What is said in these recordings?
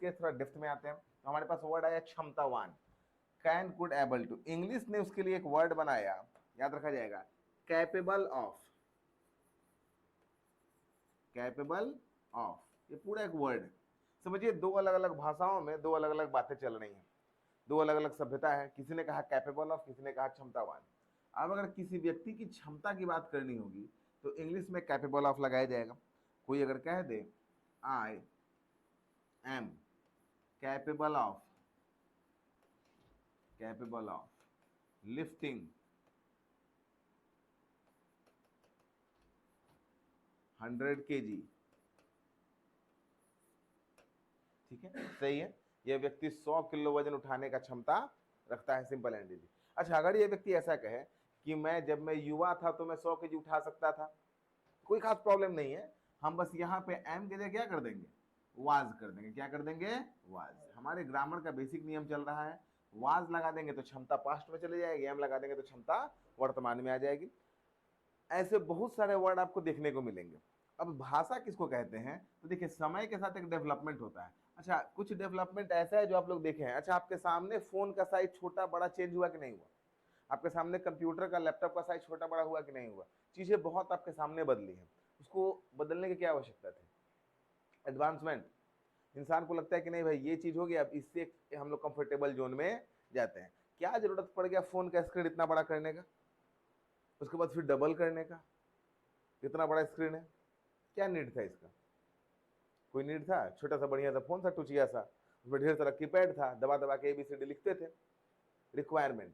इसके थोड़ा डेप्थ में आते हैं। तो हमारे पास वर्ड आया क्षमतावान, can, could, able to. English ने उसके लिए एक वर्ड बनाया, याद रखा जाएगा, कैपेबल ऑफ। कैपेबल ऑफ, ये पूरा एक वर्ड है। समझिए दो अलग अलग भाषाओं में दो अलग अलग बातें चल रही हैं, दो अलग अलग सभ्यता है। किसी ने कहा कैपेबल ऑफ, किसी ने कहा क्षमतावान। अब अगर किसी व्यक्ति की क्षमता की बात करनी होगी तो इंग्लिश में कैपेबल ऑफ लगाया जाएगा। कोई अगर कह दे I am capable of lifting 100 kg, ठीक है, सही है, यह व्यक्ति 100 किलो वजन उठाने का क्षमता रखता है, सिंपल एंड इजी। अच्छा, अगर यह व्यक्ति ऐसा कहे कि मैं जब मैं युवा था तो मैं 100 kg उठा सकता था, कोई खास प्रॉब्लम नहीं है, हम बस यहाँ पे एम के लिए क्या कर देंगे, वाज कर देंगे। क्या कर देंगे, वाज। हमारे ग्रामर का बेसिक नियम चल रहा है, वाज लगा देंगे तो क्षमता पास्ट में चली जाएगी, एम लगा देंगे तो क्षमता वर्तमान में आ जाएगी। ऐसे बहुत सारे वर्ड आपको देखने को मिलेंगे। अब भाषा किसको कहते हैं, तो देखिए समय के साथ एक डेवलपमेंट होता है। अच्छा, कुछ डेवलपमेंट ऐसा है जो आप लोग देखे हैं। अच्छा, आपके सामने फोन का साइज छोटा बड़ा चेंज हुआ कि नहीं हुआ? आपके सामने कंप्यूटर का, लैपटॉप का साइज छोटा बड़ा हुआ कि नहीं हुआ? चीजें बहुत आपके सामने बदली हैं, उसको बदलने की क्या आवश्यकता थी? एडवांसमेंट। इंसान को लगता है कि नहीं भाई ये चीज हो गया, अब इससे हम लोग कंफर्टेबल जोन में जाते हैं। क्या जरूरत पड़ गया फोन का स्क्रीन इतना बड़ा करने का, उसके बाद फिर डबल करने का? इतना बड़ा स्क्रीन है, क्या नीड था इसका? कोई नीड था? छोटा सा बढ़िया सा फोन था, टुचिया सा, उसमें ढेर सारा कीपैड था, दबा दबा के ABCD लिखते थे। रिक्वायरमेंट,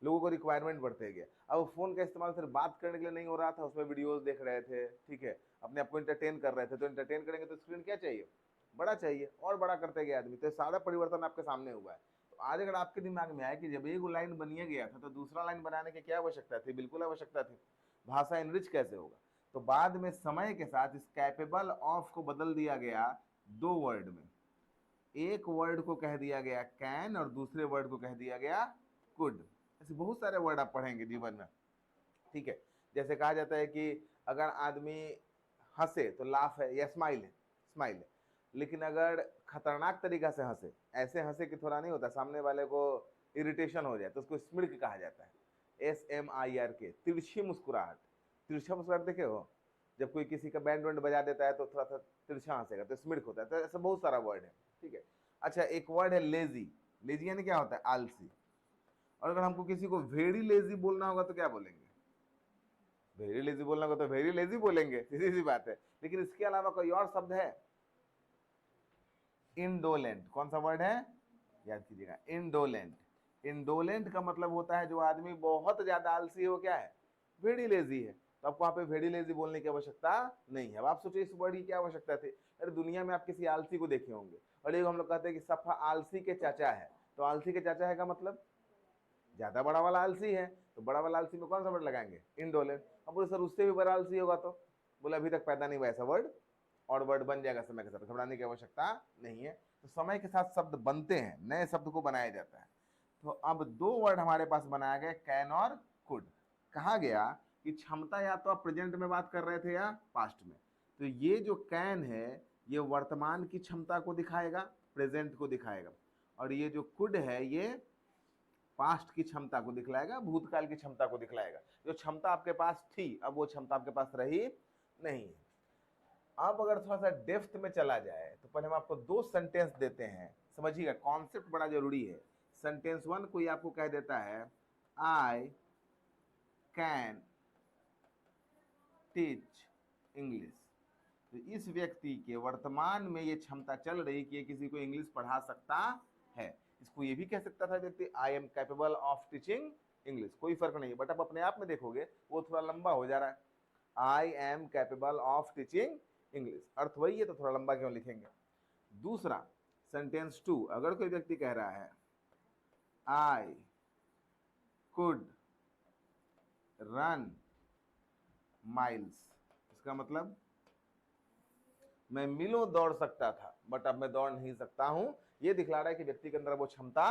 लोगों को रिक्वायरमेंट बढ़ते गया। अब फोन का इस्तेमाल सिर्फ बात करने के लिए नहीं हो रहा था, उसमें वीडियोस देख रहे थे, ठीक है, अपने आप को एंटरटेन कर रहे थे। तो एंटरटेन करेंगे तो स्क्रीन क्या चाहिए, बड़ा चाहिए, और बड़ा करते गए आदमी। तो सारा परिवर्तन आपके सामने हुआ है। तो आज अगर आपके दिमाग में आए कि जब एक लाइन बनिए गया था तो दूसरा लाइन बनाने की क्या आवश्यकता थी? बिल्कुल आवश्यकता थी। भाषा इनरिच कैसे होगा? तो बाद में समय के साथ इस कैपेबल ऑफ को बदल दिया गया दो वर्ड में। एक वर्ड को कह दिया गया कैन और दूसरे वर्ड को कह दिया गया कुड। ऐसे बहुत सारे वर्ड आप पढ़ेंगे जीवन में, ठीक है। जैसे कहा जाता है कि अगर आदमी हंसे तो लाफ है या स्माइल है, स्माइल है। लेकिन अगर खतरनाक तरीका से हंसे, ऐसे हंसे कि थोड़ा नहीं होता, सामने वाले को इरिटेशन हो जाए, तो उसको स्मिर्क कहा जाता है, SMIRK, तिरछी मुस्कुराहट। तिरछा मुस्कुराहट देखे हो? जब कोई किसी का बैंड वैंड बजा देता है तो थोड़ा सा तिरछा हंसेगा तो स्मिर्क होता है। तो ऐसा बहुत सारा वर्ड है, ठीक है। अच्छा, एक वर्ड है लेजी। लेजी यानी क्या होता है? आलसी। और अगर हमको किसी को वेरी लेजी बोलना होगा तो क्या बोलेंगे? वेरी लेजी बोलना होगा तो वेरी लेजी बोलेंगे, सीधी सी बात है। लेकिन इसके अलावा कोई और शब्द है? इंडोलेंट। कौन सा वर्ड है, याद कीजिएगा, इंडोलेंट। इंडोलेंट का मतलब होता है जो आदमी बहुत ज्यादा आलसी हो, क्या है, वेरी लेजी है। तो आपको वहां पे वेरी लेजी बोलने की आवश्यकता नहीं है। अब आप सोचिए इस वर्ड की क्या आवश्यकता थी? अरे दुनिया में आप किसी आलसी को देखे होंगे, और एक हम लोग कहते हैं कि सफा आलसी के चाचा है। तो आलसी के चाचा है का मतलब ज्यादा बड़ा वाला आलसी है। तो बड़ा वाला आलसी में कौन सा वर्ड लगाएंगे? इंडोलेंट। अब बोले सर उससे भी बड़ा आलसी होगा तो? बोले अभी तक पैदा नहीं हुआ ऐसा वर्ड, और वर्ड बन जाएगा समय के साथ, घबराने की आवश्यकता नहीं है। तो समय के साथ शब्द बनते हैं, नए शब्द को बनाया जाता है। तो अब दो वर्ड हमारे पास बनाया गया, कैन और कुड। कहा गया कि क्षमता या तो आप प्रेजेंट में बात कर रहे थे या पास्ट में। तो ये जो कैन है ये वर्तमान की क्षमता को दिखाएगा, प्रेजेंट को दिखाएगा, और ये जो कुड है ये पास्ट की क्षमता को दिखलाएगा, भूतकाल की क्षमता को दिखलाएगा। जो क्षमता आपके पास थी अब वो क्षमता आपके पास रही नहीं है। अब अगर थोड़ा सा डेप्थ में चला जाए तो पहले हम आपको दो सेंटेंस देते हैं, समझिएगा, कॉन्सेप्ट बड़ा जरूरी है। सेंटेंस वन कोई आपको कह देता है आई कैन टीच इंग्लिश, तो इस व्यक्ति के वर्तमान में ये क्षमता चल रही कि ये किसी को इंग्लिश पढ़ा सकता है। इसको ये भी कह सकता था व्यक्ति आई am capable of teaching English, कोई फर्क नहीं है। बट अब अपने आप में देखोगे वो थोड़ा लंबा हो जा रहा है, I am capable of teaching English, अर्थ वही है तो थोड़ा लंबा क्यों लिखेंगे। दूसरा सेंटेंस टू, अगर कोई व्यक्ति कह रहा है आई कुड रन माइल्स, इसका मतलब मैं मीलों दौड़ सकता था बट अब मैं दौड़ नहीं सकता हूं। यह दिखला रहा है कि व्यक्ति के अंदर वो क्षमता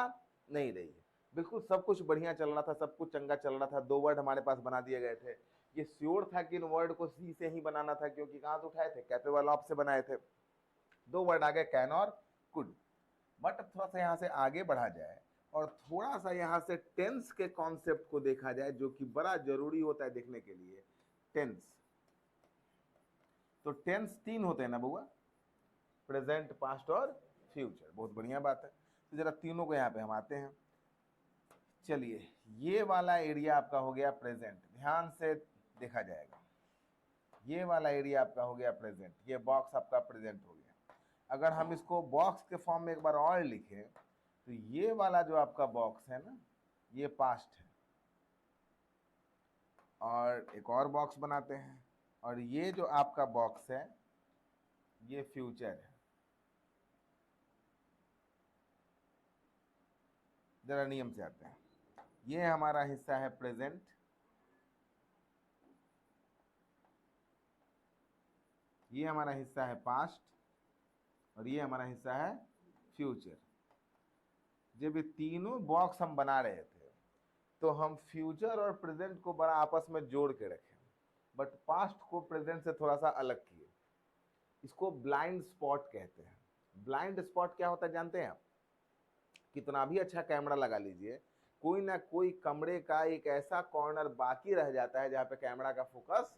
नहीं रही है। बिल्कुल सब कुछ बढ़िया चल रहा था, सब कुछ चंगा चल रहा था, दो वर्ड हमारे पास बना दिए गए थे। ये श्योर था कि इन वर्ड को सी से ही बनाना था, क्योंकि कहां से उठाए थे? कैपेबल ऑफ से बनाए थे। दो वर्ड आ गए कैन और कुड। बट थोड़ा सा यहाँ से आगे बढ़ा जाए और थोड़ा सा यहाँ से टेंस के कॉन्सेप्ट को देखा जाए, जो कि बड़ा जरूरी होता है देखने के लिए। टेंस, तो टेंस 3 होते हैं ना बउआ, प्रेजेंट, पास्ट और फ्यूचर। बहुत बढ़िया बात है। तो जरा तीनों को यहाँ पे हम आते हैं। चलिए, ये वाला एरिया आपका हो गया प्रेजेंट, ध्यान से देखा जाएगा। ये वाला एरिया आपका हो गया प्रेजेंट, ये बॉक्स आपका प्रेजेंट हो गया। अगर हम इसको बॉक्स के फॉर्म में एक बार और लिखें तो ये वाला जो आपका बॉक्स है ना, ये पास्ट है। और एक और बॉक्स बनाते हैं, और ये जो आपका बॉक्स है ये फ्यूचर है। जरा नियम से आते हैं। ये हमारा हिस्सा है प्रेजेंट, ये हमारा हिस्सा है पास्ट, और ये हमारा हिस्सा है फ्यूचर। जब ये तीनों बॉक्स हम बना रहे थे तो हम फ्यूचर और प्रेजेंट को बड़ा आपस में जोड़ के रखे, बट पास्ट को प्रेजेंट से थोड़ा सा अलग किए। इसको ब्लाइंड स्पॉट कहते हैं। ब्लाइंड स्पॉट क्या होता है जानते हैं आप? कितना भी अच्छा कैमरा लगा लीजिए, कोई ना कोई कमरे का एक ऐसा कॉर्नर बाकी रह जाता है जहाँ पे कैमरा का फोकस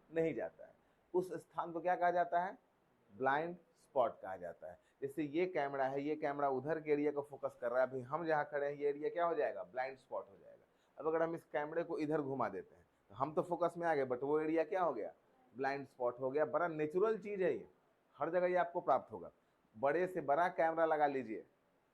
नहीं जाता है। उस स्थान को क्या कहा जाता है? ब्लाइंड स्पॉट कहा जाता है। जैसे ये कैमरा है, ये कैमरा उधर के एरिया को फोकस कर रहा है, अभी हम जहाँ खड़े हैं ये एरिया क्या हो जाएगा? ब्लाइंड स्पॉट हो जाएगा। अब अगर हम इस कैमरे को इधर घुमा देते हैं तो हम तो फोकस में आ गए, बट वो एरिया क्या हो गया? ब्लाइंड स्पॉट हो गया। बड़ा नेचुरल चीज है ये, हर जगह ये आपको प्राप्त होगा। बड़े से बड़ा कैमरा लगा लीजिए,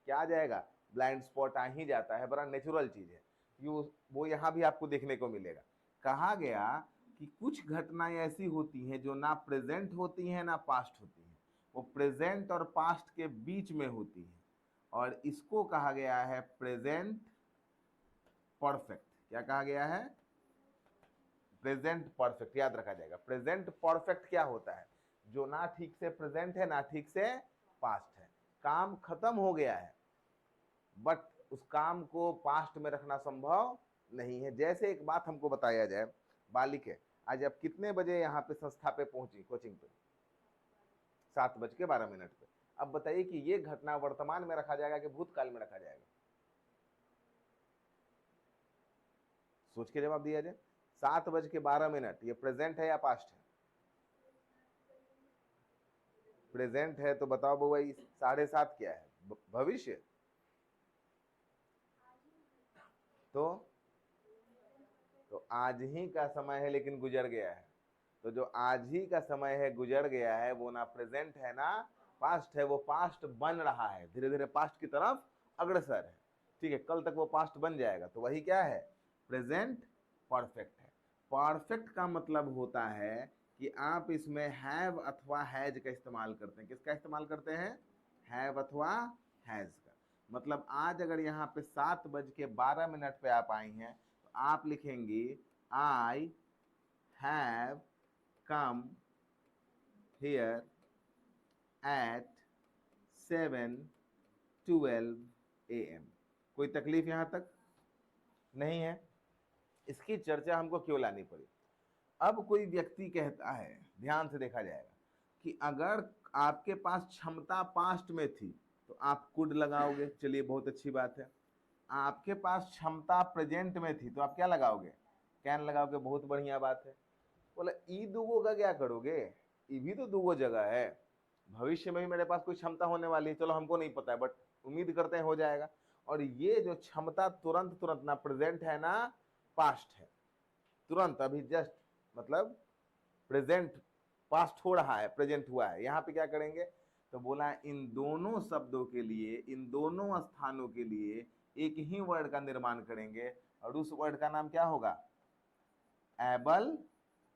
क्या आ जाएगा? ब्लाइंड स्पॉट आ ही जाता है। बड़ा नेचुरल चीज है, वो यहाँ भी आपको देखने को मिलेगा। कहा गया कि कुछ घटनाएं ऐसी होती हैं जो ना प्रेजेंट होती हैं ना पास्ट होती हैं, वो प्रेजेंट और पास्ट के बीच में होती हैं, और इसको कहा गया है प्रेजेंट परफेक्ट। क्या कहा गया है? Present perfect. याद रखा जाएगा। प्रेजेंट परफेक्ट क्या होता है? जो ना ठीक से प्रेजेंट है ना ठीक से पास्ट है। काम खत्म हो गया है, बट उस काम को पास्ट में रखना संभव नहीं है। जैसे एक बात हमको बताया जाए, बालिक है, आज आप कितने बजे यहाँ पे संस्था पे पहुंची, कोचिंग पे? 7:12 पे। अब बताइए कि ये घटना वर्तमान में रखा जाएगा कि भूतकाल में रखा जाएगा? सोच के जवाब दिया जाए। 7:12, ये प्रेजेंट है या पास्ट है? प्रेजेंट है। तो बताओ बउआ, 7:30 क्या है? भविष्य। तो आज ही का समय है, लेकिन गुजर गया है। तो जो आज ही का समय है, गुजर गया है, वो ना प्रेजेंट है ना पास्ट है। वो पास्ट बन रहा है, धीरे धीरे पास्ट की तरफ अग्रसर है। ठीक है, कल तक वो पास्ट बन जाएगा। तो वही क्या है? प्रेजेंट परफेक्ट है। परफेक्ट का मतलब होता है कि आप इसमें हैव अथवा हैज का इस्तेमाल करते हैं। किसका इस्तेमाल करते हैं? हैव अथवा हैज का। मतलब आज अगर यहाँ पे 7:12 पे आप आई हैं तो आप लिखेंगी I have come here at 7:12 AM। कोई तकलीफ यहाँ तक नहीं है? इसकी चर्चा हमको क्यों लानी पड़ी? अब कोई व्यक्ति कहता है, ध्यान से देखा जाएगा, कि अगर आपके पास क्षमता पास्ट में थी तो आप कुड लगाओगे, चलिए बहुत अच्छी बात है। आपके पास क्षमता प्रेजेंट में थी तो आप क्या लगाओगे? कैन लगाओगे, बहुत बढ़िया बात है। बोले ई दुगो का क्या करोगे? ये भी तो दुगो जगह है। भविष्य में भी मेरे पास कोई क्षमता होने वाली है, चलो हमको नहीं पता है, बट उम्मीद करते हैं हो जाएगा। और ये जो क्षमता तुरंत तुरंत ना प्रेजेंट है ना पास्ट है, तुरंत अभी जस्ट, मतलब प्रेजेंट, पास्ट हो रहा है, प्रेजेंट हुआ है। यहाँ पे क्या करेंगे? तो बोला इन दोनों शब्दों के लिए, इन दोनों स्थानों के लिए एक ही वर्ड का निर्माण करेंगे, और उस वर्ड का नाम क्या होगा? Able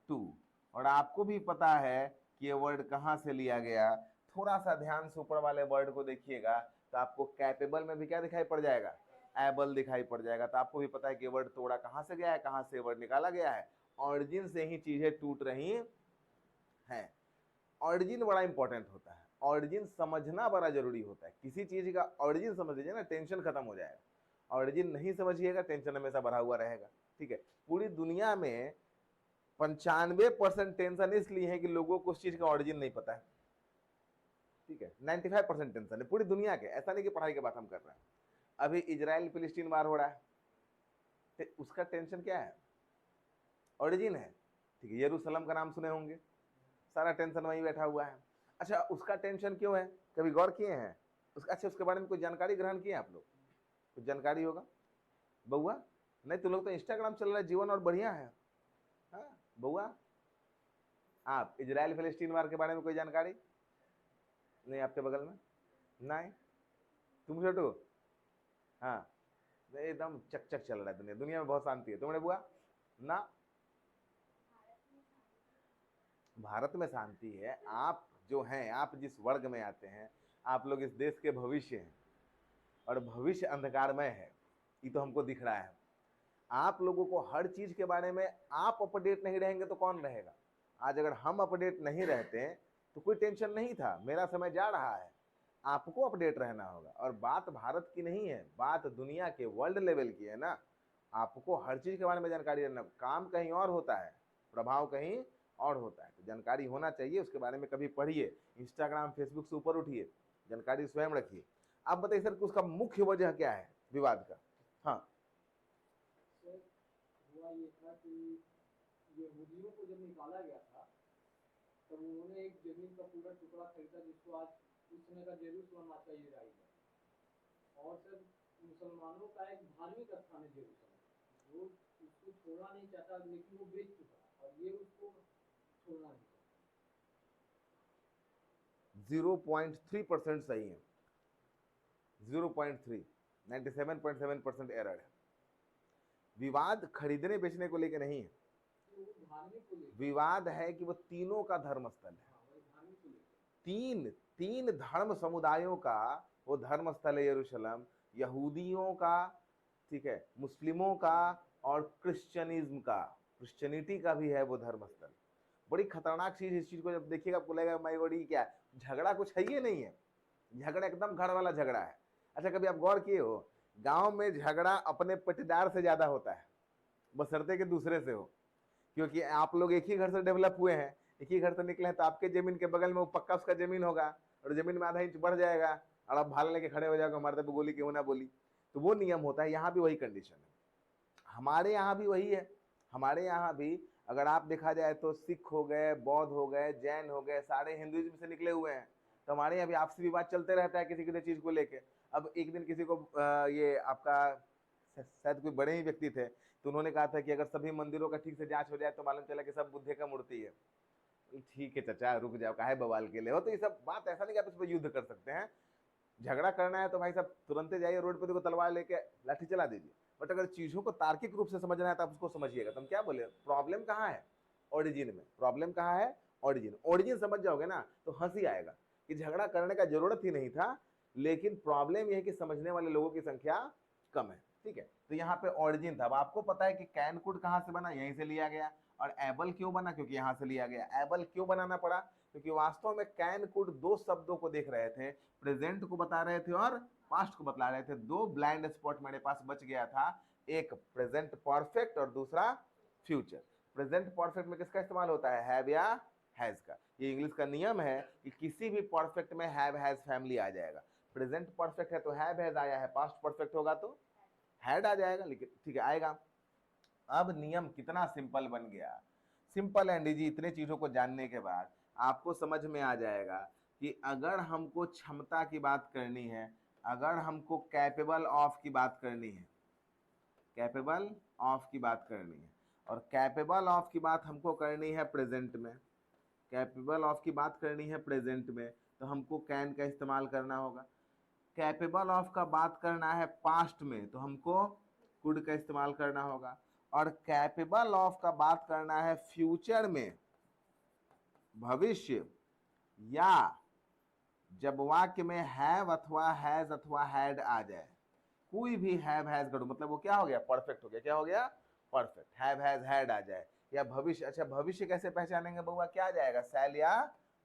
to. और आपको भी पता है कि ये वर्ड कहाँ से लिया गया। थोड़ा सा ध्यान से ऊपर वाले वर्ड को देखिएगा तो आपको कैपेबल में भी क्या दिखाई पड़ जाएगा? एबल दिखाई पड़ जाएगा। तो आपको भी पता है कि वर्ड तोड़ा कहाँ से गया है, कहाँ से वर्ड निकाला गया है? ऑरिजिन से ही चीजें टूट रही हैं। ऑरिजिन बड़ा इंपॉर्टेंट होता है, ऑरिजिन समझना बड़ा जरूरी होता है। किसी चीज का ऑरिजिन समझ लीजिए ना, टेंशन खत्म हो जाएगा। ऑरिजिन नहीं समझिएगा, टेंशन हमेशा बढ़ा हुआ रहेगा। ठीक है, पूरी दुनिया में 95% टेंशन इसलिए है कि लोगों को उस चीज का ऑरिजिन नहीं पता है। ठीक है, 95% टेंशन है पूरी दुनिया के, ऐसा नहीं कि पढ़ाई की बात हम कर रहे हैं। अभी इजराइल फिलिस्तीन वार हो रहा है, तो उसका टेंशन क्या है? ओरिजिन है, ठीक है, यरूशलेम का नाम सुने होंगे, सारा टेंशन वहीं बैठा हुआ है। अच्छा, उसका टेंशन क्यों है, कभी गौर किए हैं उसका? अच्छा, उसके बारे में कोई जानकारी ग्रहण किए आप लोग? कुछ जानकारी होगा बउआ? नहीं, तुम लोग तो इंस्टाग्राम चल रहा है, जीवन और बढ़िया है। हाँ बउआ, आप इजराइल फिलिस्तीन वार के बारे में कोई जानकारी नहीं? आपके बगल में नहीं? तुम छोटू? हाँ, एकदम चकचक चल रहा है दुनिया, दुनिया में बहुत शांति है। तुमने बुआ? ना, भारत में शांति है। आप जो हैं, आप जिस वर्ग में आते हैं, आप लोग इस देश के भविष्य हैं, और भविष्य अंधकारमय है, ये तो हमको दिख रहा है। आप लोगों को हर चीज के बारे में आप अपडेट नहीं रहेंगे तो कौन रहेगा? आज अगर हम अपडेट नहीं रहते तो कोई टेंशन नहीं था। मेरा समय जा रहा है, आपको अपडेट रहना होगा। और बात भारत की नहीं है, बात दुनिया के, वर्ल्ड लेवल की है ना। आपको हर चीज के बारे में जानकारी रहना। काम कहीं और होता है, प्रभाव कहीं और होता है, तो जानकारी होना चाहिए। उसके बारे में कभी पढ़िए, इंस्टाग्राम फेसबुक से ऊपर उठिए, जानकारी स्वयं रखिए। आप बताइए सर कि उसका मुख्य वजह क्या है विवाद का? हाँ, हुआ ये था कि यहूदियों को जब निकाला गया था, तब उन्होंने एक जमीन का पूरा टुकड़ा खरीदा, जिसको आज उस समय का जेरूसलम आता इजराइल है। और सर, मुसलमानों का एक धार्मिक स्थान है जेरूसलम, वो उसको छोड़ना नहीं चाहता, लेकिन वो बेच चुका और ये उसको छोड़ना नहीं चाहता। 0.3% सही है, 0.3, 97.7% एरर है। विवाद खरीदने बेचने को लेकर नहीं है, विवाद है कि वो तीनों का धर्म स्थल है। तीन धर्म समुदायों का वो धर्म स्थल है यरूशलेम, यहूदियों का, ठीक है, मुस्लिमों का, और क्रिश्चियनिज्म का, क्रिश्चियनिटी का भी है वो धर्म स्थल। बड़ी खतरनाक चीज, इस चीज को जब देखिएगा आपको लगेगा माई गॉड क्या है, झगड़ा कुछ है ही नहीं है, झगड़ा एकदम घर वाला झगड़ा है। अच्छा, कभी आप गौर किए हो, गांव में झगड़ा अपने पटीदार से ज्यादा होता है, बशर्ते के दूसरे से हो, क्योंकि आप लोग एक ही घर से डेवलप हुए हैं, एक ही घर से निकले हैं, तो आपके जमीन के बगल में वो पक्का उसका जमीन होगा, और जमीन में आधा इंच बढ़ जाएगा और आप भाल लेके खड़े हो जाओगे, हमारे तो गोली क्यों ना बोली। तो वो नियम होता है, यहाँ भी वही कंडीशन है, हमारे यहाँ भी वही है। हमारे यहाँ भी अगर आप देखा जाए तो सिख हो गए, बौद्ध हो गए, जैन हो गए, सारे हिंदुइज्म से निकले हुए हैं। तो हमारे यहाँ भी आपसी विवाद चलते रहता है किसी किसी चीज को लेके। अब एक दिन किसी को ये आपका शायद कोई बड़े ही व्यक्ति थे, तो उन्होंने कहा था कि अगर सभी मंदिरों का ठीक से जांच हो जाए तो मालूम चला कि सब बुद्ध का मूर्ति है। ठीक है चाचा, रुक जाओ, काहे बवाल के लिए हो? तो ये सब बात ऐसा नहीं कि आप इस पर युद्ध कर सकते हैं। झगड़ा करना है तो भाई साहब तुरंत जाइए रोड पे, देखो तलवार लेके लाठी चला दीजिए। बट अगर चीजों को तार्किक रूप से समझना है तो आप उसको समझिएगा। तुम क्या बोले, प्रॉब्लम कहाँ है? ओरिजिन में। प्रॉब्लम कहाँ है? ओरिजिन। ओरिजिन समझ जाओगे ना तो हंसी आएगा कि झगड़ा करने का जरूरत ही नहीं था, लेकिन प्रॉब्लम यह है कि समझने वाले लोगों की संख्या कम है। ठीक है, तो यहाँ पे ओरिजिन था। अब आपको पता है कि कैनकुड कहाँ से बना, यहीं से लिया गया। और एबल क्यों बना, क्योंकि यहाँ से लिया गया। एबल क्यों बनाना पड़ा, क्योंकि वास्तव में कैनकुड दो शब्दों को देख रहे थे, प्रेजेंट को बता रहे थे और पास्ट को बतला रहे थे। दो ब्लाइंड स्पॉट मेरे पास बच गया था, एक प्रेजेंट परफेक्ट और दूसरा फ्यूचर। प्रेजेंट परफेक्ट में किसका इस्तेमाल होता है, हैव या हैज का। ये इंग्लिश का नियम है कि किसी भी परफेक्ट में हैव हैज फैमिली आ जाएगा। प्रेजेंट परफेक्ट है तो हैव हैज आया है, पास्ट परफेक्ट होगा तो हैड आ जाएगा, लेकिन ठीक है आएगा। अब नियम कितना सिंपल बन गया, सिंपल एंड इजी। इतने चीजों को जानने के बाद आपको समझ में आ जाएगा कि अगर हमको क्षमता की बात करनी है, अगर हमको कैपेबल ऑफ की बात करनी है, कैपेबल ऑफ की बात करनी है, और कैपेबल ऑफ की बात हमको करनी है प्रेजेंट में, कैपेबल ऑफ की बात करनी है प्रेजेंट में, तो हमको कैन का इस्तेमाल करना होगा। कैपेबल ऑफ का बात करना है पास्ट में तो हमको कुड का इस्तेमाल करना होगा। और कैपेबल ऑफ का बात करना है फ्यूचर में, भविष्य, या जब वाक्य में हैव अथवा हैज अथवा हैड आ जाए, कोई भी हैव हैज करो मतलब वो क्या हो गया, परफेक्ट हो गया। क्या हो गया, परफेक्ट। हैव हैज हैड आ जाए, या भविष्य। अच्छा, भविष्य कैसे पहचानेंगे बउआ, क्या आ जाएगा, शैल या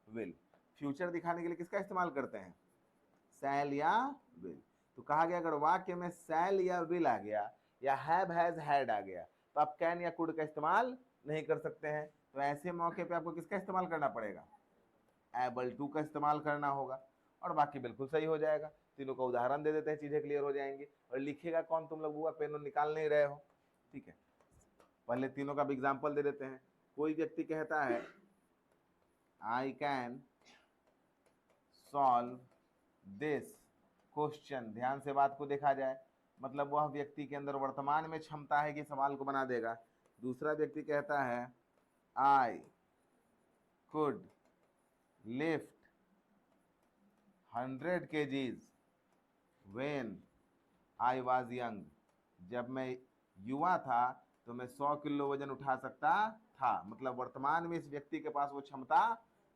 विल। फ्यूचर दिखाने के लिए किसका इस्तेमाल करते हैं, शैल या विल। तो कहा गया अगर वाक्य में शैल या विल आ गया या हैव हैज हैड आ गया तो आप कैन या कुड का इस्तेमाल नहीं कर सकते हैं। तो ऐसे मौके पे आपको किसका इस्तेमाल करना पड़ेगा, एबल टू का इस्तेमाल करना होगा। और बाकी बिल्कुल सही हो जाएगा। तीनों का उदाहरण दे देते हैं, चीजें क्लियर हो जाएंगी। और लिखेगा कौन, तुम लोग बुआ पेन निकाल नहीं रहे हो, ठीक है। पहले तीनों का भी एग्जाम्पल दे देते हैं। कोई व्यक्ति कहता है I can solve this question, ध्यान से बात को देखा जाए, मतलब वह व्यक्ति के अंदर वर्तमान में क्षमता है कि सवाल को बना देगा। दूसरा व्यक्ति कहता है I could lift 100 kgs when I was young, जब मैं युवा था तो मैं 100 किलो वजन उठा सकता था, मतलब वर्तमान में इस व्यक्ति के पास वो क्षमता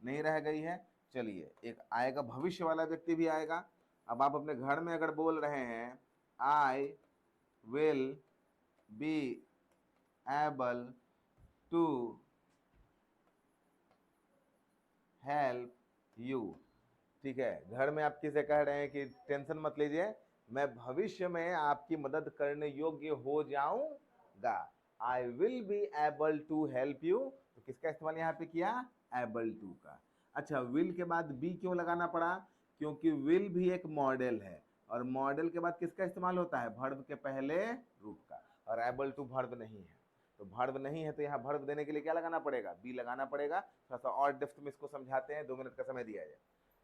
नहीं रह गई है। चलिए एक आएगा भविष्य वाला व्यक्ति भी आएगा। अब आप अपने घर में अगर बोल रहे हैं I will be able to help you, ठीक है, घर में आप किसे कह रहे हैं कि टेंशन मत लीजिए, मैं भविष्य में आपकी मदद करने योग्य हो जाऊंगा, I will be able to help you. तो किसका इस्तेमाल यहाँ पे किया, एबल टू का। अच्छा, विल के बाद बी क्यों लगाना पड़ा, क्योंकि विल भी एक मॉडल है, और मॉडल के बाद किसका इस्तेमाल होता है, वर्ब के पहले रूप का, और एबल टू वर्ब नहीं है। तो वर्ब नहीं है तो यहाँ वर्ब देने के लिए क्या लगाना पड़ेगा, बी लगाना पड़ेगा। थोड़ा सा और डेप्थ में इसको समझाते हैं, 2 मिनट का समय दिया जाए।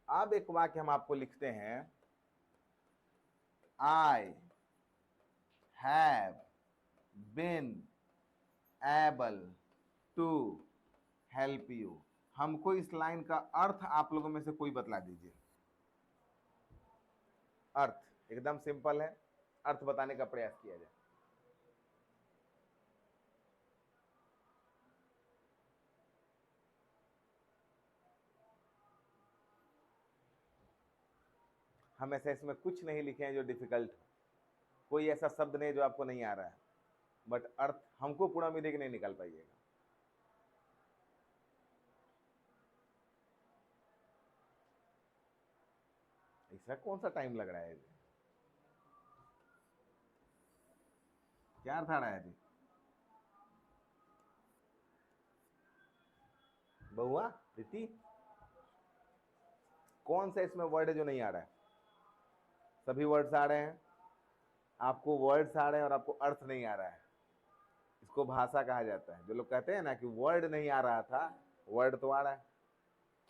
अब एक वाक्य हम आपको लिखते हैं, I have been able to help you. हमको इस लाइन का अर्थ आप लोगों में से कोई बतला दीजिए। अर्थ एकदम सिंपल है, अर्थ बताने का प्रयास किया जाए। हम ऐसे इसमें कुछ नहीं लिखे हैं जो डिफिकल्ट हो, कोई ऐसा शब्द नहीं जो आपको नहीं आ रहा है, बट अर्थ हमको पूरा उम्मीद है कि नहीं निकाल पाइएगा। ऐसा कौन सा टाइम लग रहा है, क्या अर्थ आ रहा है जी, बहुआ प्रीति, कौन सा इसमें वर्ड है जो नहीं आ रहा है, सभी वर्ड्स आ रहे हैं, आपको वर्ड्स आ रहे हैं और आपको अर्थ नहीं आ रहा है। इसको भाषा कहा जाता है। जो लोग कहते हैं ना कि वर्ड नहीं आ रहा था, वर्ड तो आ रहा है।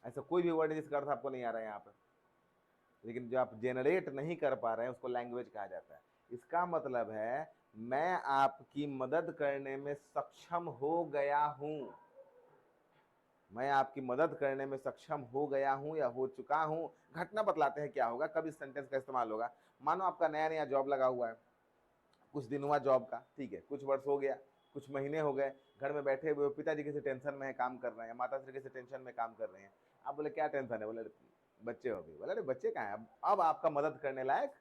ऐसा कोई भी वर्ड जिसका अर्थ आपको नहीं आ रहा है यहाँ पर, लेकिन जो आप जेनरेट नहीं कर पा रहे हैं उसको लैंग्वेज कहा जाता है। इसका मतलब है मैं आपकी मदद करने में सक्षम हो गया हूं, मैं आपकी मदद करने में सक्षम हो गया हूं या हो चुका हूं। घटना बतलाते हैं क्या होगा, कब इस सेंटेंस का इस्तेमाल होगा। मानो आपका नया नया जॉब लगा हुआ है, कुछ दिन हुआ जॉब का, ठीक है, कुछ वर्ष हो गया, कुछ महीने हो गए, घर में बैठे हुए पिताजी किसी टेंशन में है, काम कर रहे हैं, माता श्री किसी टेंशन में काम कर रहे हैं। आप बोले क्या टेंशन है, बोले बच्चे हो गए। बोले अरे बच्चे कहाँ हैं, अब आपका मदद करने लायक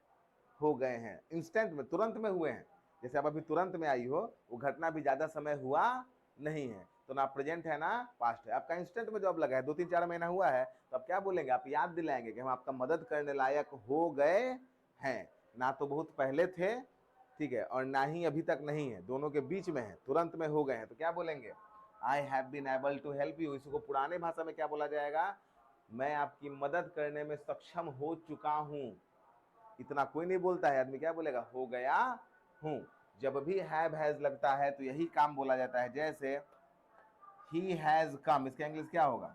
हो गए हैं, इंस्टेंट में, तुरंत में हुए हैं। जैसे अब अभी तुरंत में आई हो, वो घटना भी ज्यादा समय हुआ नहीं है, तो ना प्रेजेंट है ना पास्ट है, आपका इंस्टेंट में जॉब लगा है, 2-3-4 महीना हुआ है, तो आप क्या बोलेंगे, आप याद दिलाएंगे कि हम आपका मदद करने लायक हो गए हैं, ना तो बहुत पहले थे, ठीक है, और ना ही अभी तक नहीं है, दोनों के बीच में है, तुरंत में हो गए हैं, तो क्या बोलेंगे, I have been able to help you. इसको पुराने भाषा में क्या बोला जाएगा, मैं आपकी मदद करने में सक्षम हो चुका हूं। इतना कोई नहीं बोलता है, आदमी क्या बोलेगा, हो गया हूं। जब भी हैव हैज लगता है तो यही काम बोला जाता है। जैसे ही हैज कम, इसका इंग्लिश क्या होगा,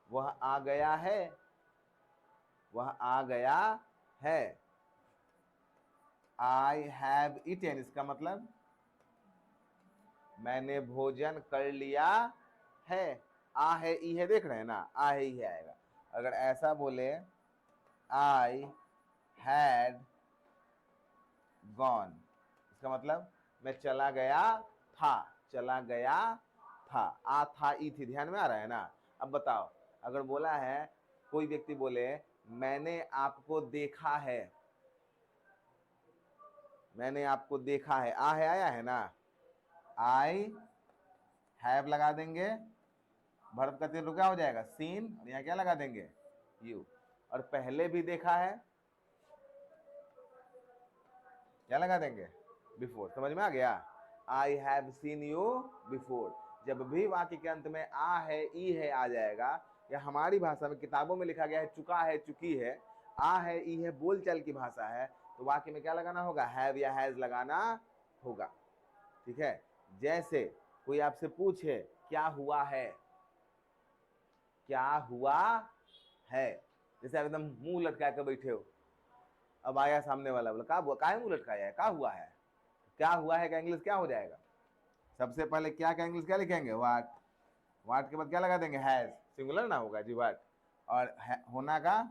वह आ गया है, वह आ गया है। आई हैव ईटेन, इसका मतलब मैंने भोजन कर लिया है। आ है ई है, देख रहे हैं ना, आ है ई है आएगा। अगर ऐसा बोले आई हैड गॉन, इसका मतलब मैं चला गया था, चला गया था। आ था ई थी, ध्यान में आ रहा है ना। अब बताओ, अगर बोला है, कोई व्यक्ति बोले मैंने आपको देखा है, मैंने आपको देखा है, आ है आया है ना, आई हैव लगा देंगे, वर्ब का तीन रुका हो जाएगा सीन, और यहाँ क्या लगा देंगे, यू। और पहले भी देखा है, क्या लगा देंगे, बिफोर। समझ में आ गया, I have seen you before. जब भी वाक्य के अंत में आ है ई है आ जाएगा, या हमारी भाषा में किताबों में लिखा गया है चुका है, चुकी है, आ है, ई है, बोलचाल की भाषा है, तो वाक्य में क्या लगाना होगा? हैव या हैज लगाना होगा। ठीक है, जैसे कोई आपसे पूछे क्या हुआ है, क्या हुआ है, जैसे आप एकदम मुंह लटका के बैठे हो, अब आया सामने वाला, बोला का काहे मुंह लटकाया है, का हुआ है, क्या हुआ है का इंग्लिश क्या हो जाएगा? सबसे पहले क्या का इंग्लिश क्या लिखेंगे? व्हाट। व्हाट के बाद क्या लगा देंगे? हैज, सिंगुलर ना होगा जी व्हाट, और होना का,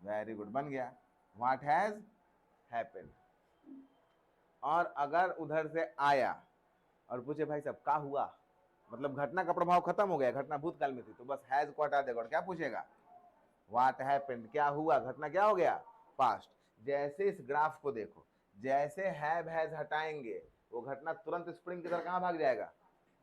वेरी गुड, बन गया, व्हाट हैज हैपेंड। और अगर उधर से आया और पूछे भाई साहब का हुआ, मतलब घटना का प्रभाव खत्म हो गया, घटना भूतकाल में थी, तो बस हैज को हटा देगा और क्या पूछेगा? व्हाट हैपेंड, क्या हुआ, घटना क्या हो गया? पास्ट। जैसे इस ग्राफ को देखो, जैसे हैव हैज हटाएंगे वो घटना तुरंत स्प्रिंग की तरह कहां भाग जाएगा?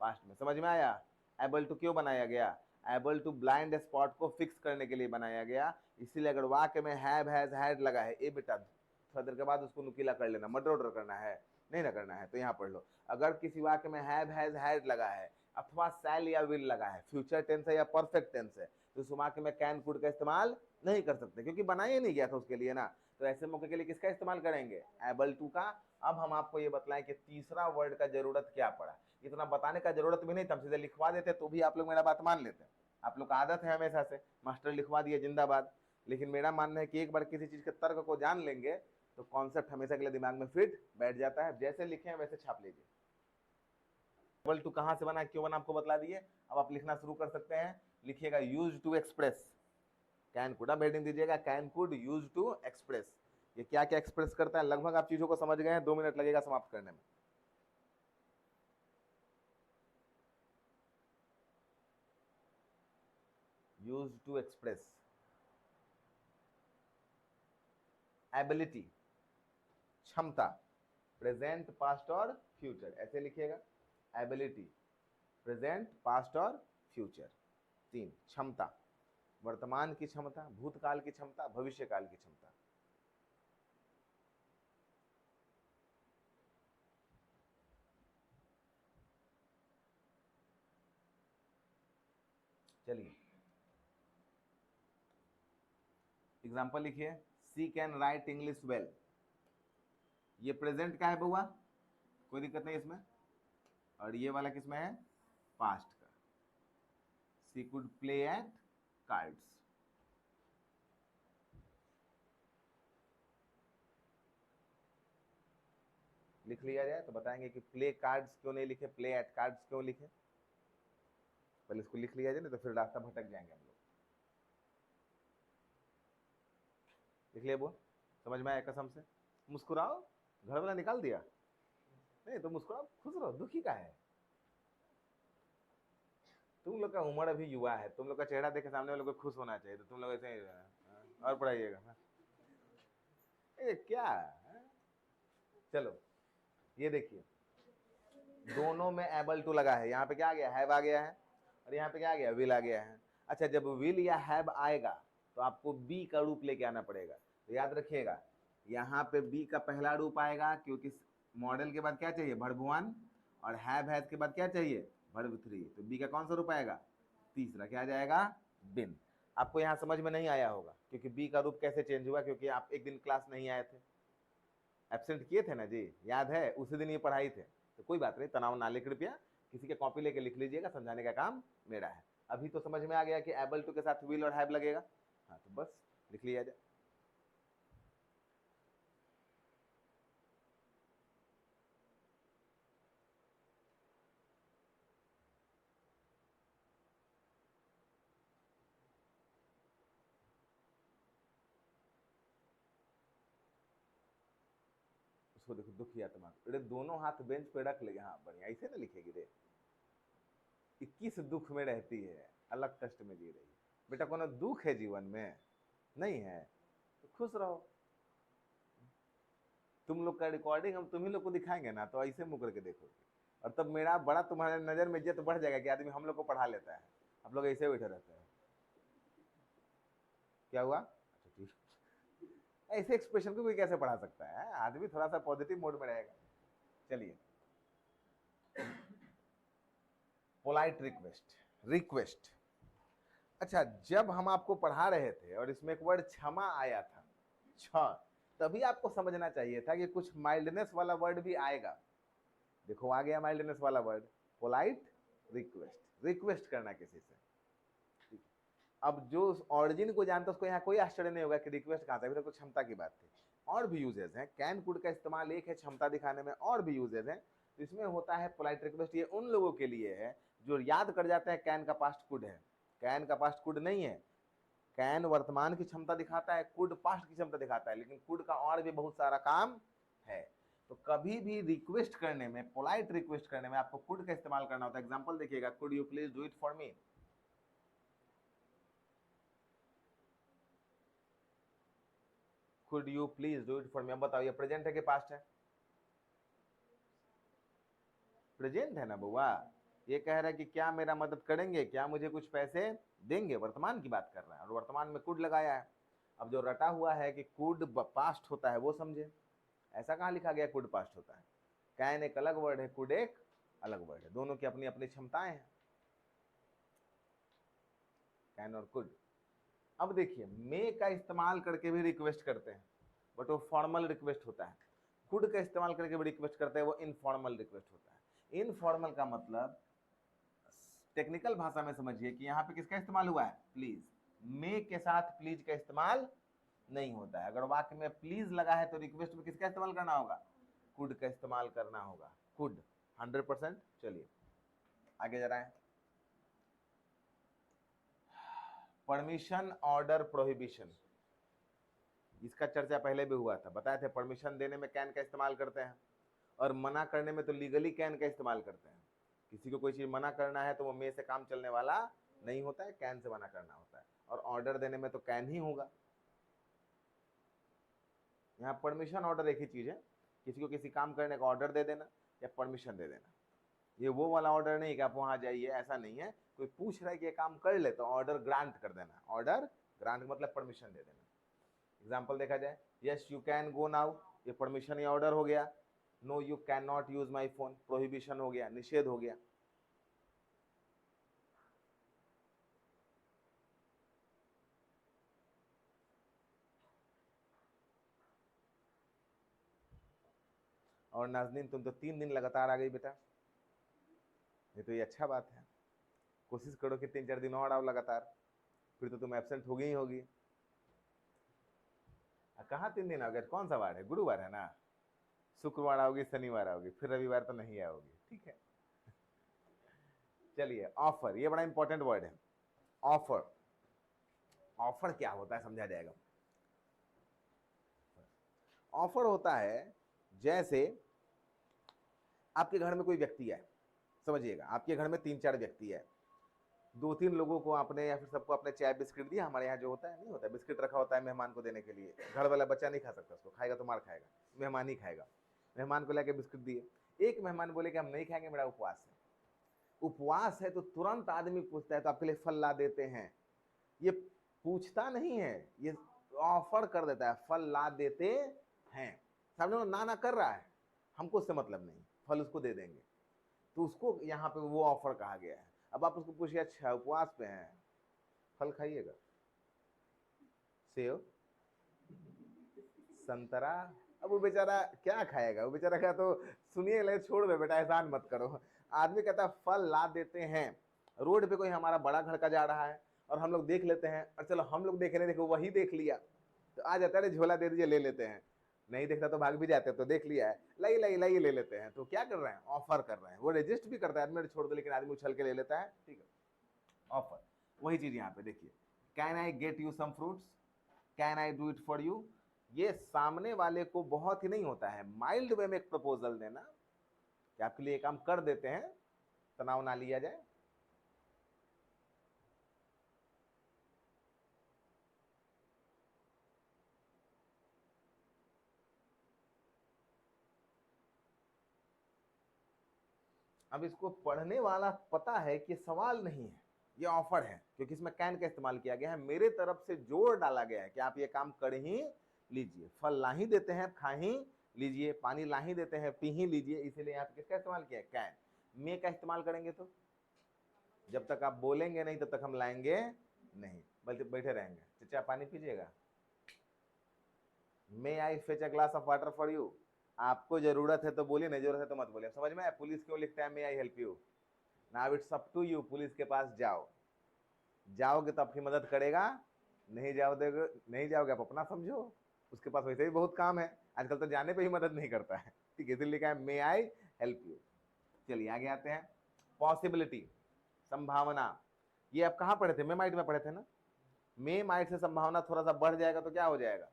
पास्ट में। समझ में आया? एबल टू क्यों बनाया गया? एबल टू ब्लाइंड स्पॉट को फिक्स करने के लिए बनाया गया। इसीलिए अगर वाक्य में हैव हैज हैड लगा है, ए बेटा थोड़ा देर के बाद उसको नुकीला कर लेना, मर्डर ऑर्डर करना है, नहीं ना करना है तो यहाँ पढ़ लो। अगर किसी वाक्य में हैव हैज हैड लगा है अथवा शैल या विल लगा है, फ्यूचर टेंस है या परफेक्ट टेंस है, तो उस वाक्य में कैन कुड का इस्तेमाल नहीं कर सकते, क्योंकि बनाया नहीं गया था उसके लिए ना। तो ऐसे मौके के लिए किसका इस्तेमाल करेंगे? एबल टू का। अब हम आपको ये बतलाएं कि तीसरा वर्ड का जरूरत क्या पड़ा। इतना बताने का जरूरत भी नहीं था, हम सीधे लिखवा देते तो भी आप लोग मेरा बात मान लेते। आप लोग का आदत है हमेशा से, मास्टर लिखवा दिए जिंदाबाद। लेकिन मेरा मानना है कि एक बार किसी चीज के तर्क को जान लेंगे तो कॉन्सेप्ट हमेशा के लिए दिमाग में फिट बैठ जाता है। जैसे लिखे हैं वैसे छाप लीजिए। एबल टू कहां से बना, क्यों बना, आपको बतला दिए। अब आप लिखना शुरू कर सकते हैं। लिखिएगा use to express, can could, अब हेडिंग दीजिएगा can could use to express. ये क्या क्या एक्सप्रेस करता है, लगभग आप चीजों को समझ गए हैं, 2 मिनट लगेगा समाप्त करने में। यूज टू एक्सप्रेस, एबिलिटी, क्षमता, प्रेजेंट पास्ट और फ्यूचर, ऐसे लिखिएगा। एबिलिटी, प्रेजेंट पास्ट और फ्यूचर, 3। क्षमता, वर्तमान की क्षमता, भूतकाल की क्षमता, भविष्यकाल की क्षमता। चलिए एग्जाम्पल लिखिए। सी कैन राइट इंग्लिश वेल, ये प्रेजेंट का है बउआ, कोई दिक्कत नहीं इसमें। और ये वाला किसमें है? पास्ट का। सी कुड प्ले एट कार्ड्स। लिख लिया जाए तो बताएंगे कि प्ले कार्ड्स क्यों नहीं लिखे, प्ले एट कार्ड्स क्यों लिखे। पहले इसको लिख लिया जाए, नहीं तो फिर रास्ता भटक जाएंगे हम लोग। लिख लिया वो, समझ में आया कसम से? मुस्कुराओ, घर वाला निकाल दिया, नहीं तो मुस्कुराओ, खुश रहो, दुखी का है? तुम लोग का उम्र अभी युवा है, तुम लोग का चेहरा देखे सामने वालों को खुश होना चाहिए, तो तुम लोग ऐसे ही और पढ़ाइएगा। ये क्या है? चलो ये देखिए, दोनों में एबल टू लगा है, यहाँ पे क्या आ गया? हैव आ गया है, और यहाँ पे क्या आ गया? विल आ गया है। अच्छा, जब विल या हैव आएगा तो आपको बी का रूप लेके आना पड़ेगा। तो याद रखिएगा, यहाँ पे बी का पहला रूप आएगा, क्योंकि मॉडल के बाद क्या चाहिए? वर्ब 1, और हैव हैज के बाद क्या चाहिए? वर्ब 3। तो बी का कौन सा रूप आएगा? तीसरा, क्या आ जाएगा? बिन। आपको यहाँ समझ में नहीं आया होगा, क्योंकि बी का रूप कैसे चेंज हुआ, क्योंकि आप एक दिन क्लास नहीं आए थे, एब्सेंट किए थे ना जी, याद है? उसी दिन ये पढ़ाई थे। तो कोई बात नहीं, तनाव ना ले कृपया, किसी के कॉपी लेके लिख लीजिएगा, समझाने का काम मेरा है। अभी तो समझ में आ गया कि एबल टू के साथ विल और हैव लगेगा। हाँ तो बस लिख लिया जाए। उसको देखो दुखी आत्मा, अरे दोनों हाथ बेंच पे रख ले, हाँ बढ़िया, ऐसे ना लिखेगी रे। 21 दुख में रहती है, अलग कष्ट में जी रही है। बेटा कोनो दुख है जीवन में? नहीं है, तो खुश रहो। तुम लोग का रिकॉर्डिंग हम तुम्ही लोग को दिखाएंगे ना, तो ऐसे मुंह करके देखोगे, और तब मेरा बड़ा तुम्हारे नजर में इज्जत बढ़ जाएगा कि आदमी हम लोग को पढ़ा लेता है, आप लोग ऐसे बैठे रहते हैं। क्या हुआ? अच्छा ठीक, ऐसे एक्सप्रेशन को कोई कैसे पढ़ा सकता है? आदमी थोड़ा सा पॉजिटिव मोड में रहेगा। चलिए, पोलाइट रिक्वेस्ट, रिक्वेस्ट, अच्छा, जब हम आपको पढ़ा रहे थे और इसमें एक वर्ड क्षमा आया था, तभी आपको समझना चाहिए था कि कुछ माइल्डनेस वाला वर्ड भी आएगा। देखो आ गया माइल्डनेस वाला वर्ड, पोलाइट रिक्वेस्ट, रिक्वेस्ट करना किसी से। अब जो ऑरिजिन को जानता है उसको यहाँ कोई आश्चर्य नहीं होगा कि रिक्वेस्ट कहाँ था, अभी तक तो क्षमता की बात थी। और भी यूजेस हैं, कैन कुड का इस्तेमाल एक है क्षमता दिखाने में, और भी यूजेस हैं। तो इसमें होता है पोलाइट रिक्वेस्ट, ये उन लोगों के लिए है जो याद कर जाते हैं कैन का पास्ट कुड है। कैन का पास्ट कुड नहीं है, कैन वर्तमान की क्षमता दिखाता है, कुड पास्ट की क्षमता दिखाता है, लेकिन कुड का और भी बहुत सारा काम है। तो कभी भी रिक्वेस्ट करने में, पोलाइट रिक्वेस्ट करने में आपको कुड का इस्तेमाल करना होता है। एग्जांपल देखिएगा, could you please do it for me. Could you please do it for me. अब बताओ ये प्रेजेंट है कि पास्ट है? प्रेजेंट है ना बुआ। ये कह रहा है कि क्या मेरा मदद करेंगे, क्या मुझे कुछ पैसे देंगे, वर्तमान की बात कर रहा है और वर्तमान में कुड लगाया है। अब जो रटा हुआ है कि कुड पास्ट होता है वो समझे, ऐसा कहाँ लिखा गया कुड पास्ट होता है? कैन एक अलग वर्ड है, कुड एक अलग वर्ड है, दोनों की अपनी अपनी क्षमताएं हैं, कैन और कुड। अब देखिए, मे का इस्तेमाल करके भी रिक्वेस्ट करते हैं, बट वो फॉर्मल रिक्वेस्ट होता है। कुड का इस्तेमाल करके भी रिक्वेस्ट करते हैं, वो इनफॉर्मल रिक्वेस्ट होता है। इनफॉर्मल का मतलब टेक्निकल भाषा में समझिए कि यहाँ पे किसका इस्तेमाल हुआ है, प्लीज। मे के साथ प्लीज का इस्तेमाल नहीं होता है। अगर वाक्य में प्लीज लगा है तो रिक्वेस्ट में किसका इस्तेमाल करना होगा, कुड का इस्तेमाल करना होगा, कुड 100%। चलिए आगे जा रहा है। परमिशन, ऑर्डर, प्रोहिबिशन, इसका चर्चा पहले भी हुआ था, बताए थे। परमिशन देने में कैन का इस्तेमाल करते हैं और मना करने में तो लीगली कैन का इस्तेमाल करते हैं। किसी को कोई चीज मना करना है तो वो मे से काम चलने वाला नहीं होता है, कैन से मना करना होता है। और ऑर्डर देने में तो कैन ही होगा। यहाँ परमिशन ऑर्डर एक ही चीज है, किसी को किसी काम करने का ऑर्डर दे देना या परमिशन दे देना। ये वो वाला ऑर्डर नहीं कि आप वहां जाइए, ऐसा नहीं है। कोई पूछ रहा है कि ये काम कर ले तो ऑर्डर ग्रांट कर देना। ऑर्डर ग्रांट मतलब परमिशन दे देना। एग्जाम्पल देखा जाए, yes you can go now, ये परमिशन या ऑर्डर हो गया। No you can not use my phone, prohibition हो गया, निषेध हो गया। और नाजनीन, तुम तो 3 दिन लगातार आ गई बेटा, ये तो ये अच्छा बात है। कोशिश करो कि 3-4 दिन और आओ लगातार, फिर तो तुम एब्सेंट होगी ही होगी। कहाँ 3 दिन आओगे, कौन सा वार है, गुरुवार है ना? शुक्रवार आओगी, शनिवार आओगी, फिर रविवार तो नहीं आओगी, ठीक है। चलिए, ऑफर, ये बड़ा इंपॉर्टेंट वर्ड है, ऑफर। ऑफर क्या होता है समझा जाएगा। ऑफर होता है जैसे आपके घर में कोई व्यक्ति है, समझिएगा आपके घर में 3-4 व्यक्ति है, 2-3 लोगों को आपने या फिर सबको आपने चाय बिस्किट दिया। हमारे यहाँ जो होता है, नहीं होता है, बिस्किट रखा होता है मेहमान को देने के लिए। घर वाला बच्चा नहीं खा सकता उसको, खाएगा तो मार खाएगा, मेहमान ही खाएगा। मेहमान को लेके बिस्किट दिए, एक मेहमान बोले कि हम नहीं खाएंगे, मेरा उपवास है। उपवास है तो तुरंत आदमी पूछता है तो आपके लिए फल ला देते हैं। ये पूछता नहीं है, ये ऑफर कर देता है, फल ला देते हैं। सामने वो ना ना कर रहा है, हमको उससे मतलब नहीं, फल उसको दे देंगे, तो उसको यहाँ पे वो ऑफर कहा गया है। अब आप उसको पूछिए, अच्छा उपवास पे हैं, फल खाइएगा, सेब, संतरा। अब वो बेचारा क्या खाएगा, वो बेचारा क्या, तो सुनिए ले, छोड़ दो बेटा, एहसान मत करो। आदमी कहता है फल ला देते हैं। रोड पे कोई हमारा बड़ा घर का जा रहा है और हम लोग देख लेते हैं, और चलो हम लोग देखे नहीं, देखो वही देख लिया तो आ जाता है, झोला दे दीजिए, ले लेते हैं। नहीं देखता तो भाग भी जाते हैं, तो देख लिया है, लाई लाई लाई ले लेते हैं। तो क्या कर रहे हैं, ऑफर कर रहे हैं। वो रजिस्ट भी करता है, आदमी छोड़ दो, लेकिन आदमी उछल के ले लेता है, ठीक है, ऑफर। वही चीज यहाँ पे देखिए, can I get you some fruits, can I do it for you. ये सामने वाले को बहुत ही नहीं होता है, माइल्ड वे में एक प्रपोजल देना कि आपके लिए काम कर देते हैं, तनाव ना लिया जाए। अब इसको पढ़ने वाला पता है कि सवाल नहीं है, ये ऑफर है, क्योंकि इसमें कैन का इस्तेमाल किया गया है। मेरे तरफ से जोर डाला गया है कि आप ये काम कर ही लीजिए। फल ला ही देते हैं, खा ही लीजिए। पानी ला ही देते हैं, पी ही लीजिए। इसीलिए यहाँ पे किसका इस्तेमाल किया है, कैन। मे का इस्तेमाल करेंगे तो जब तक आप बोलेंगे नहीं तब तक हम लाएंगे नहीं, बल्कि बैठे रहेंगे। चचा पानी पीजिएगा, may I fetch a glass of water for you. आपको जरूरत है तो बोलिए, नहीं जरूरत है तो मत बोलिए। समझ में आया? पुलिस क्यों लिखता है may I help you? Now it's up to you. Police के पास जाओ, जाओगे तो आपकी मदद करेगा, नहीं जाओगे, नहीं जाओगे आप अपना समझो, उसके पास वैसे भी बहुत काम है। आजकल तो जाने पे ही मदद नहीं करता है। ठीक है, इसलिए लिखा है मे आई हेल्प यू। चलिए आगे आते हैं। पॉसिबिलिटी, संभावना, ये आप कहाँ पढ़े थे? मे माइट में पढ़े थे ना। मे माइट से संभावना थोड़ा सा बढ़ जाएगा तो क्या हो जाएगा?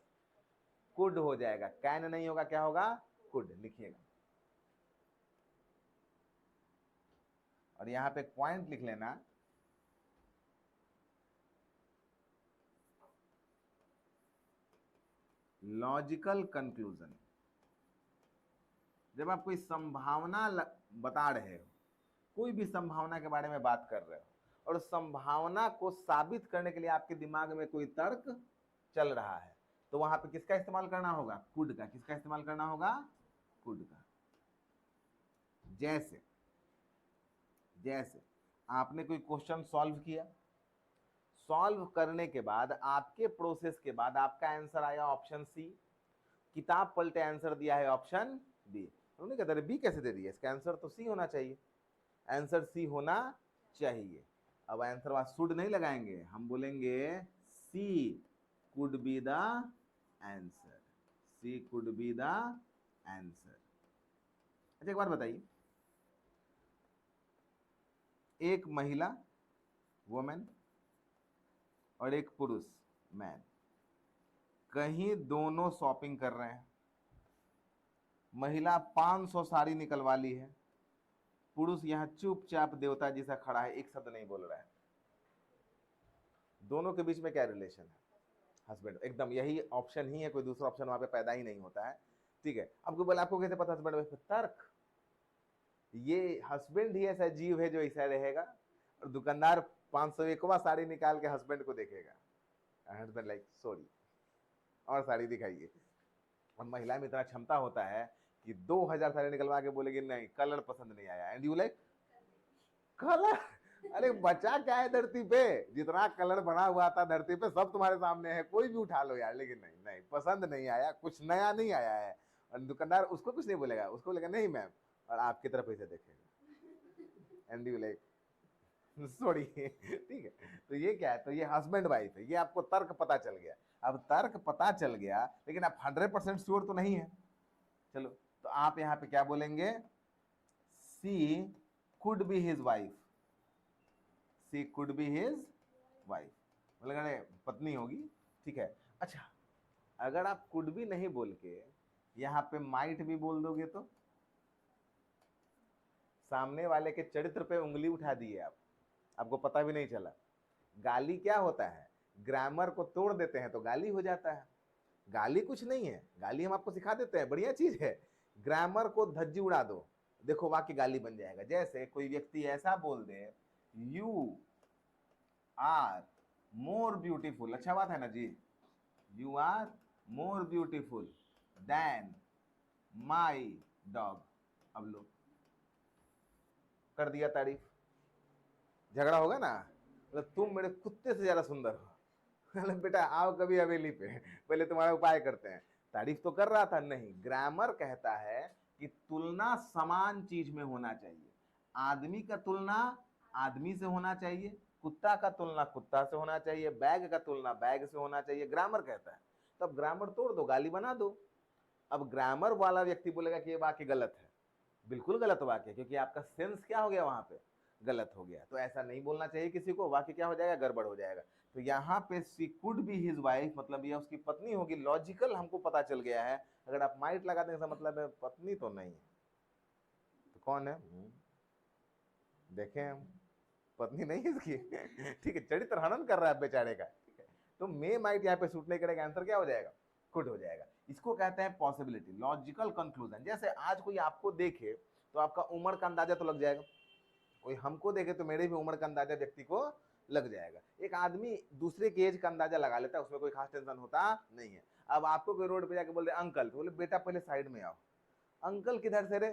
कुड हो जाएगा। कैन नहीं होगा, क्या होगा? कुड। लिखिएगा, और यहां पे पॉइंट लिख लेना, लॉजिकल कंक्लूजन। जब आप कोई संभावना बता रहे हो, कोई भी संभावना के बारे में बात कर रहे हो, और संभावना को साबित करने के लिए आपके दिमाग में कोई तर्क चल रहा है, तो वहां पे किसका इस्तेमाल करना होगा? कुड का। किसका इस्तेमाल करना होगा? कुड का। जैसे जैसे आपने कोई क्वेश्चन सॉल्व किया, सॉल्व करने के बाद आपके प्रोसेस के बाद आपका आंसर आया ऑप्शन सी, किताब पलटे आंसर दिया है ऑप्शन बी। उन्होंने कहा अरे बी कैसे दे दिया, इसका आंसर तो सी होना चाहिए, आंसर सी होना चाहिए। अब आंसर बाद शुड नहीं लगाएंगे, हम बोलेंगे she could be the answer, she could be the answer. अच्छा एक बार बताइए, एक महिला वुमेन और एक पुरुष मैन, कहीं दोनों शॉपिंग कर रहे हैं। महिला 500 साड़ी निकलवा ली है, पुरुष यहां चुपचाप देवता जैसा खड़ा है, एक शब्द नहीं बोल रहा है। दोनों के बीच में क्या रिलेशन है? हस्बैंड। एकदम यही ऑप्शन ही है, कोई दूसरा ऑप्शन वहां पे पैदा ही नहीं होता है। ठीक है, आपको बोला, आपको कैसे पता हस्बैंड वाइफ? तर्क। ये हस्बैंड ही ऐसा जीव है जो ऐसा रहेगा, और दुकानदार 501वां साड़ी निकाल के हस्बैंड को देखेगा, हस्बैंड लाइक सॉरी, और साड़ी दिखाइए। और महिला में इतना क्षमता होता है कि 2000 साड़ी निकलवा के बोलेगी नहीं कलर पसंद नहीं आया, एंड यू लाइक कलर। अरे बचा क्या है धरती पे? जितना कलर बना हुआ था धरती पे सब तुम्हारे सामने है, कोई भी उठा लो यार, लेकिन नहीं नहीं पसंद नहीं आया, कुछ नया नहीं आया है। और दुकानदार उसको कुछ नहीं बोलेगा, उसको बोलेगा नहीं मैम, और आपकी तरफ ऐसे देखेगा, एंड यू लाइक सॉरी। ठीक है, तो ये क्या है? तो ये हस्बैंड वाइफ है, ये आपको तर्क पता चल गया। अब तर्क पता चल गया, लेकिन आप 100% श्योर तो नहीं है। चलो, तो आप यहाँ पे क्या बोलेंगे? She could be his wife, she could be his wife, मतलब पत्नी होगी। ठीक है। अच्छा, अगर आप कुड भी नहीं बोल के यहाँ पे माइट भी बोल दोगे तो सामने वाले के चरित्र पे उंगली उठा दिए आप, आपको पता भी नहीं चला। गाली क्या होता है? ग्रामर को तोड़ देते हैं तो गाली हो जाता है। गाली कुछ नहीं है, गाली हम आपको सिखा देते हैं, बढ़िया चीज है। ग्रामर को धज्जी उड़ा दो, देखो वाक्य गाली बन जाएगा। जैसे कोई व्यक्ति ऐसा बोल दे, यू आर मोर ब्यूटीफुल, अच्छा बात है ना जी, you are more beautiful than my dog. अब लो, कर दिया तारीफ। झगड़ा होगा ना, मतलब तुम मेरे कुत्ते से ज्यादा सुंदर हो। बेटा आओ कभी हवेली पे, पहले तुम्हारा उपाय करते हैं। तारीफ तो कर रहा था, नहीं। ग्रामर कहता है कि तुलना समान चीज में होना चाहिए। आदमी का तुलना आदमी से होना चाहिए, कुत्ता का तुलना कुत्ता से होना चाहिए, बैग का तुलना बैग से होना चाहिए, ग्रामर कहता है। तब ग्रामर तोड़ दो, गाली बना दो। अब ग्रामर वाला व्यक्ति बोलेगा कि ये वाक्य गलत है, बिल्कुल गलत वाक्य, क्योंकि आपका सेंस क्या हो गया वहां पे? गलत हो गया। तो ऐसा नहीं बोलना चाहिए किसी को, वाक्य क्या हो जाएगा? गड़बड़ हो जाएगा। तो यहाँ पे she could be his wife, मतलब ये उसकी पत्नी होगी, लॉजिकल हमको पता चल गया है। अगर आप माइट लगा देंगे मतलब है पत्नी तो नहीं है, तो कौन है? देखें हम, पत्नी नहीं है इसकी। ठीक है, चरित्र हनन कर रहा है बेचारे का। ठीक है, तो मे माइट यहाँ पे सूट नहीं करेगा, आंसर क्या हो जाएगा? कुड हो जाएगा। इसको कहते हैं पॉसिबिलिटी, लॉजिकल कंक्लूजन। जैसे आज कोई आपको देखे तो आपका उम्र का अंदाजा तो लग जाएगा, कोई हमको देखे तो मेरे भी उम्र का अंदाजा व्यक्ति को लग जाएगा। एक आदमी दूसरे की एज का अंदाजा लगा लेता है, उसमें कोई खास टेंशन होता नहीं है। अब आपको कोई रोड पे जाके बोल रहे अंकल, तो बोले बेटा पहले साइड में आओ। अंकल किधर से रे?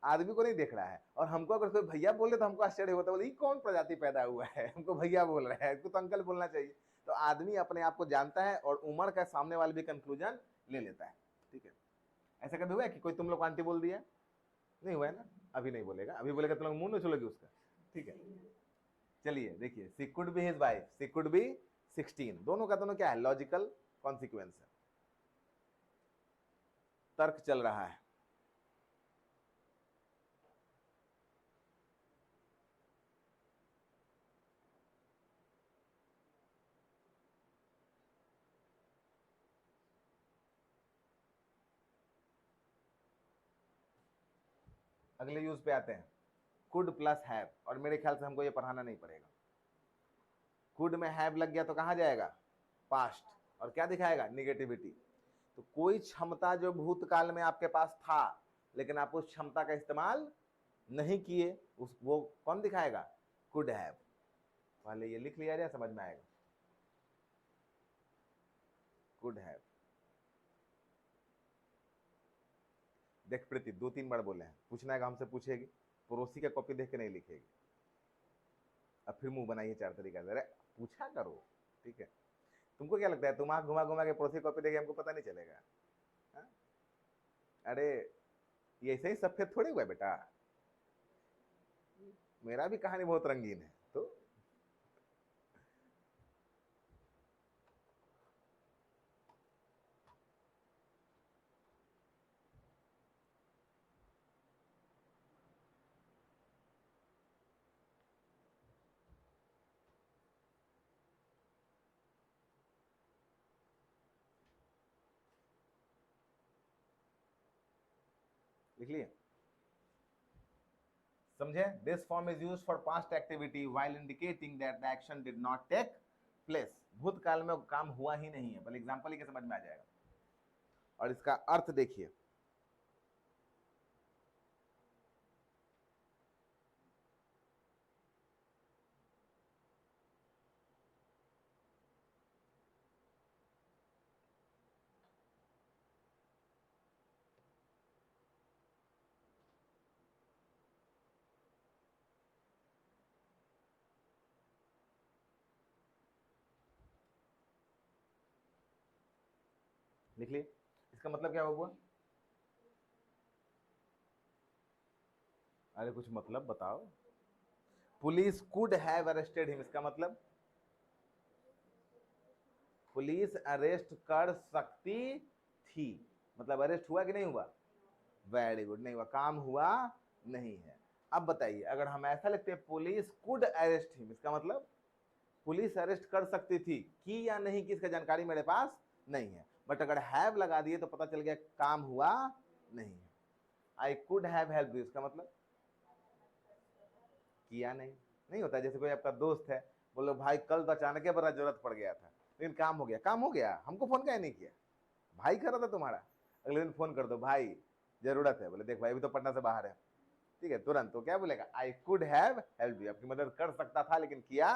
आदमी को नहीं देख रहा है। और हमको अगर कोई भैया बोल रहे तो हमको आश्चर्य होता है, बोले ये कौन प्रजाति पैदा हुआ है, हमको भैया बोल रहा है, इसको तो अंकल बोलना चाहिए। तो आदमी अपने आप को जानता है और उम्र का सामने वाले भी कंक्लूजन ले लेता है। ठीक है, ऐसा कभी हुआ है कि कोई तुम लोग आंटी बोल दिया? नहीं हुआ है ना, अभी नहीं बोलेगा, अभी बोलेगा तुम लोग मुंह नहीं चलोगे उसका। ठीक है, चलिए देखिए, she could be his wife, she could be 16, दोनों का दोनों क्या है, लॉजिकल कॉन्सिक्वेंस है, तर्क चल रहा है। अगले यूज पे आते हैं, कुड प्लस हैव, और मेरे ख्याल से हमको ये पढ़ाना नहीं पड़ेगा। कुड में हैव लग गया तो कहां जाएगा, पास्ट, और क्या दिखाएगा, निगेटिविटी। तो कोई क्षमता जो भूतकाल में आपके पास था लेकिन आप उस क्षमता का इस्तेमाल नहीं किए, उस वो कौन दिखाएगा, कुड हैव। पहले ये लिख लिया जाए, समझ में आएगा, कुड हैव। देख प्रीति 2-3 बार बोले हैं, पूछना है हमसे पूछेगी, पड़ोसी का कॉपी देख के नहीं लिखेगी। अब फिर मुंह बनाइए 4 तरीका से, अरे पूछा करो। ठीक है, तुमको क्या लगता है तुम आंख घुमा घुमा के पड़ोसी कॉपी देगी, हमको पता नहीं चलेगा? हा? अरे ये ऐसे ही सफेद थोड़ी हुआ है बेटा, मेरा भी कहानी बहुत रंगीन है। तो लिख लिए, समझे? This form is used for past activity while indicating that the action did not take place. भूतकाल में काम हुआ ही नहीं है, बल्कि एग्जांपल ही के समझ में आ जाएगा। और इसका अर्थ देखिए, लिख लिए, इसका मतलब क्या हुआ? अरे कुछ मतलब बताओ। Police could have arrested him, इसका मतलब पुलिस अरेस्ट कर सकती थी, मतलब अरेस्ट हुआ कि नहीं हुआ? वेरी गुड, नहीं हुआ, काम हुआ नहीं है। अब बताइए, अगर हम ऐसा लिखते हैं पुलिस कुड अरेस्ट हिम, इसका मतलब पुलिस अरेस्ट कर सकती थी, की या नहीं की इसका जानकारी मेरे पास नहीं है, बट अगर हैव लगा दिए तो पता चल गया काम हुआ नहीं है। I could have help you, इसका मतलब किया नहीं। नहीं होता, जैसे कोई आपका दोस्त है, बोलो भाई कल तो अचानक ही बड़ा जरूरत पड़ गया था, लेकिन काम हो गया, काम हो गया, हमको फोन क्या नहीं किया, भाई कर रहा था तुम्हारा, अगले दिन फोन कर दो, भाई जरूरत है, बोले देख भाई अभी तो पटना से बाहर है, ठीक है, तुरंत तो क्या बोलेगा, I could have help you, आपकी मदद कर सकता था लेकिन किया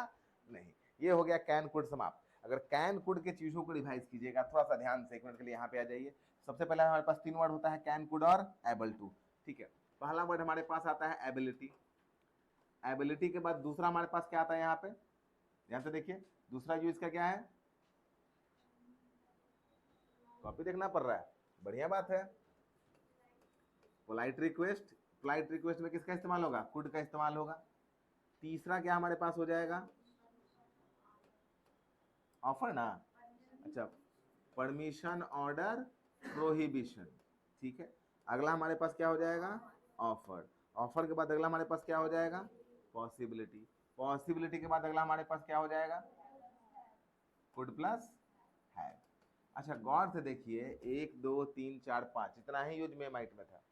नहीं। ये हो गया कैन कुड समाप्त। अगर कैन कुड के चीजों को रिवाइज कीजिएगा थोड़ा सा ध्यान से, एक मिनट के लिए यहाँ पे आ जाइए। सबसे पहले हमारे पास 3 वर्ड होता है, कैन कुड और एबल टू। ठीक है, पहला वर्ड हमारे पास आता है एबिलिटी। एबिलिटी के बाद दूसरा हमारे पास क्या आता है, यहाँ पे ध्यान से देखिए, दूसरा यूज का क्या है, कॉपी देखना पड़ रहा है, बढ़िया बात है। पोलाइट रिक्वेस्ट, पोलाइट रिक्वेस्ट में किसका इस्तेमाल होगा, कुड का इस्तेमाल होगा। तीसरा क्या हमारे पास हो जाएगा, ऑफर ना, अच्छा, परमिशन, ऑर्डर, प्रोहिबिशन। ठीक है, अगला हमारे पास क्या हो जाएगा, ऑफर। ऑफर के बाद अगला हमारे पास क्या हो जाएगा, पॉसिबिलिटी। पॉसिबिलिटी के बाद अगला हमारे पास क्या हो जाएगा, कुड प्लस हैव। अच्छा गौर से देखिए, 1 2 3 4 5 इतना ही यूज में माइट में था।